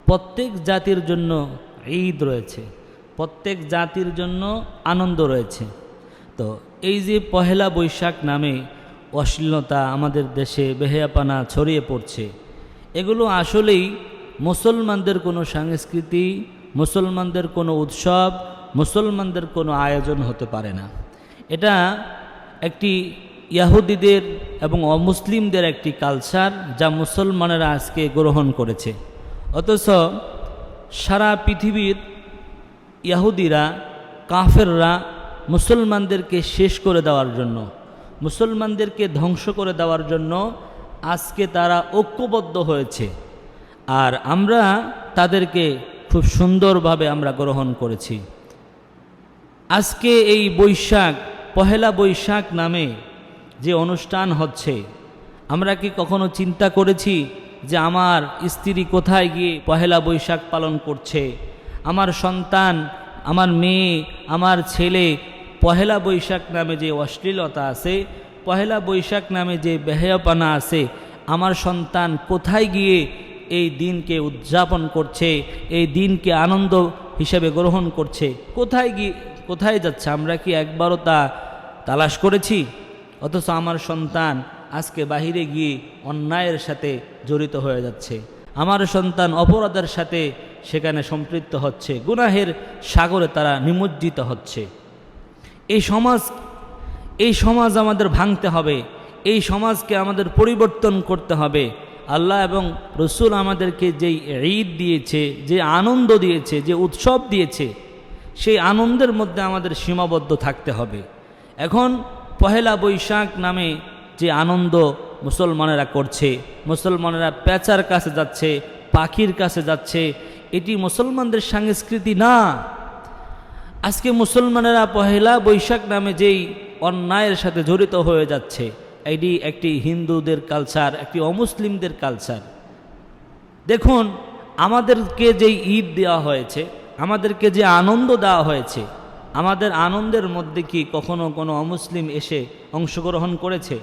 প্রত্যেক জাতির জন্য ঈদ রয়েছে, প্রত্যেক জাতির জন্য আনন্দ রয়েছে। তো এই যে পহেলা বৈশাখ নামে অশ্লীলতা আমাদের দেশে বেহায়াপনা ছড়িয়ে পড়ছে, এগুলো আসলেই মুসলমানদের কোনো সংস্কৃতি, মুসলমানদের কোনো উৎসব, মুসলমানদের কোনো আয়োজন হতে পারে না। এটা একটি ইহুদিদের এবং অমুসলিমদের একটি কালচার, যা মুসলমানেরা আজকে গ্রহণ করেছে। অথচ সারা পৃথিবীর ইহুদিরা, কাফেররা মুসলমানদেরকে শেষ করে দেওয়ার জন্য, মুসলমানদেরকে ধ্বংস করে দেওয়ার জন্য আজকে তারা ঐক্যবদ্ধ হয়েছে। আর আমরা তাদেরকে খুব সুন্দরভাবে আমরা গ্রহণ করেছি। আজকে এই বৈশাখ, পহেলা বৈশাখ নামে যে অনুষ্ঠান হচ্ছে, আমরা কি কখনো চিন্তা করেছি যে আমার স্ত্রী কোথায় গিয়ে পহেলা বৈশাখ পালন করছে, আমার সন্তান, আমার মেয়ে, আমার ছেলে পহেলা বৈশাখ নামে যে অশ্লীলতা আছে, পহেলা বৈশাখ নামে যে বেহায়াপনা আছে, আমার সন্তান কোথায় গিয়ে এই দিনকে উদযাপন করছে, এই দিনকে আনন্দ হিসেবে গ্রহণ করছে, কোথায় যাচ্ছে? আমরা কি একবারও তা তালাশ করেছি? অথচ আমার সন্তান আজকে বাহিরে গিয়ে অন্যায়ের সাথে জড়িত হয়ে যাচ্ছে, আমার সন্তান অপরাধের সাথে সেখানে সম্পৃক্ত হচ্ছে, গুনাহের সাগরে তারা নিমজ্জিত হচ্ছে। এই সমাজ আমাদের ভাঙতে হবে, এই সমাজকে আমাদের পরিবর্তন করতে হবে। আল্লাহ এবং রসুল আমাদেরকে যেই ঈদ দিয়েছে, যে আনন্দ দিয়েছে, যে উৎসব দিয়েছে, সেই আনন্দের মধ্যে আমাদের সীমাবদ্ধ থাকতে হবে। এখন পহেলা বৈশাখ নামে যে আনন্দ মুসলমানেরা করছে, মুসলমানেরা পেঁচার কাছে যাচ্ছে, পাখির কাছে যাচ্ছে, এটি মুসলমানদের সংস্কৃতি না। আজকে মুসলমানেরা পহেলা বৈশাখ নামে যেই অন্যায়ের সাথে জড়িত হয়ে যাচ্ছে, এটি একটি হিন্দুদের কালচার, একটি অমুসলিমদের কালচার। দেখুন, আমাদেরকে যেই ঈদ দেওয়া হয়েছে, আমাদেরকে যে আনন্দ দেওয়া হয়েছে, আমাদের আনন্দের মধ্যে কি কখনো কোনো অমুসলিম এসে অংশগ্রহণ করেছে?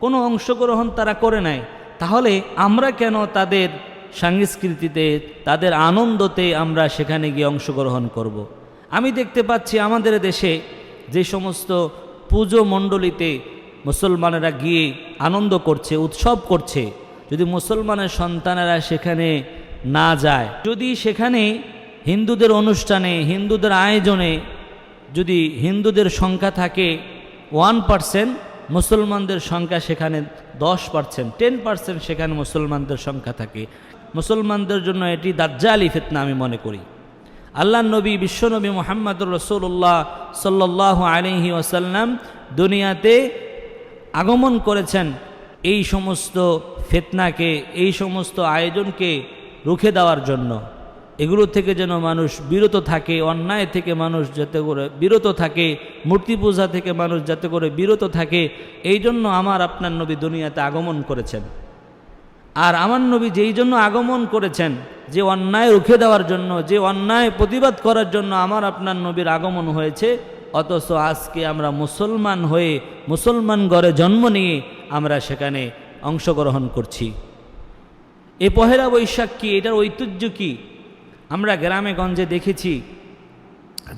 কোনো অংশগ্রহণ তারা করে নাই। তাহলে আমরা কেন তাদের সংস্কৃতিতে, তাদের আনন্দতে আমরা সেখানে গিয়ে অংশগ্রহণ করব? আমি দেখতে পাচ্ছি আমাদের দেশে যে সমস্ত পুজো মণ্ডলীতে মুসলমানেরা গিয়ে আনন্দ করছে, উৎসব করছে, যদি মুসলমানের সন্তানেরা সেখানে না যায়, যদি সেখানে হিন্দুদের অনুষ্ঠানে, হিন্দুদের আয়োজনে যদি হিন্দুদের সংখ্যা থাকে 1%, মুসলমানদের সংখ্যা সেখানে 10%, 10% সেখানে মুসলমানদের সংখ্যা থাকে, মুসলমানদের জন্য এটি দাজ্জালি ফিতনা আমি মনে করি। আল্লাহ নবী, বিশ্বনবী মুহাম্মদুর রাসূলুল্লাহ সাল্লাল্লাহু আলাইহি ওয়াসাল্লাম দুনিয়াতে আগমন করেছেন এই সমস্ত ফিতনাকে, এই সমস্ত আয়োজনকে রুখে দেওয়ার জন্য, এগুলো থেকে যেন মানুষ বিরত থাকে, অন্যায় থেকে মানুষ যাতে করে বিরত থাকে, মূর্তি পূজা থেকে মানুষ যাতে করে বিরত থাকে, এই জন্য আমার আপনার নবী দুনিয়াতে আগমন করেছেন। আর আমার নবী যেই জন্য আগমন করেছেন, যে অন্যায় রুখে দেওয়ার জন্য, যে অন্যায় প্রতিবাদ করার জন্য আমার আপনার নবীর আগমন হয়েছে, অথচ আজকে আমরা মুসলমান হয়ে, মুসলমান ঘরে জন্ম নিয়ে আমরা সেখানে অংশগ্রহণ করছি। এই পহেলা বৈশাখ কি, এটার ঐতিহ্য কি? আমরা গ্রামে গঞ্জে দেখেছি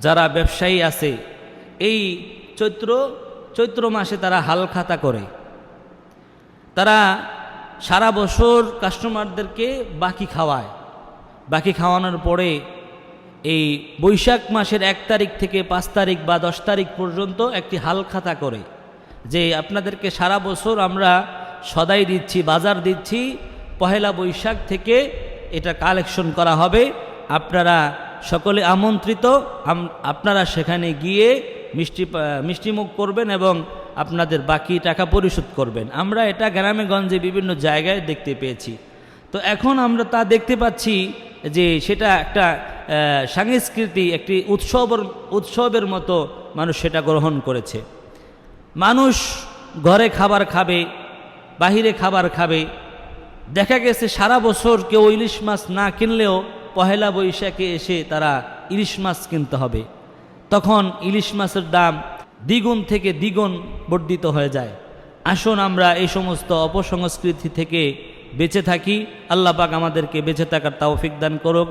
যারা ব্যবসায়ী আছে, এই চৈত্র মাসে তারা হালখাতা করে, তারা সারা বছর কাস্টমারদেরকে বাকি খাওয়ায়। বাকি খাওয়ানোর পরে এই বৈশাখ মাসের 1 তারিখ থেকে 5 তারিখ বা 10 তারিখ পর্যন্ত একটি হালখাতা করে, যে আপনাদেরকে সারা বছর আমরা সদাই দিচ্ছি, বাজার দিচ্ছি, পহেলা বৈশাখ থেকে এটা কালেকশন করা হবে, আপনারা সকলে আমন্ত্রিত, আপনারা সেখানে গিয়ে মিষ্টিমুখ করবেন এবং আপনাদের বাকি টাকা পরিশোধ করবেন। আমরা এটা গ্রামে গঞ্জে বিভিন্ন জায়গায় দেখতে পেয়েছি। তো এখন আমরা তা দেখতে পাচ্ছি যে সেটা একটা সংস্কৃতি, একটি উৎসবের মতো মানুষ সেটা গ্রহণ করেছে। মানুষ ঘরে খাবার খাবে, বাহিরে খাবার খাবে। দেখা গেছে সারা বছর কেউ ইলিশ মাছ না কিনলেও পহেলা বৈশাখে এসে তারা ইলিশ মাছ কিনতে হবে। তখন ইলিশ মাছের দাম দ্বিগুণ থেকে দ্বিগুণ বর্ধিত হয়ে যায়। আসুন আমরা এই সমস্ত অপসংস্কৃতি থেকে বেঁচে থাকি। আল্লাহ পাক আমাদেরকে বেঁচে থাকার তৌফিক দান করুক।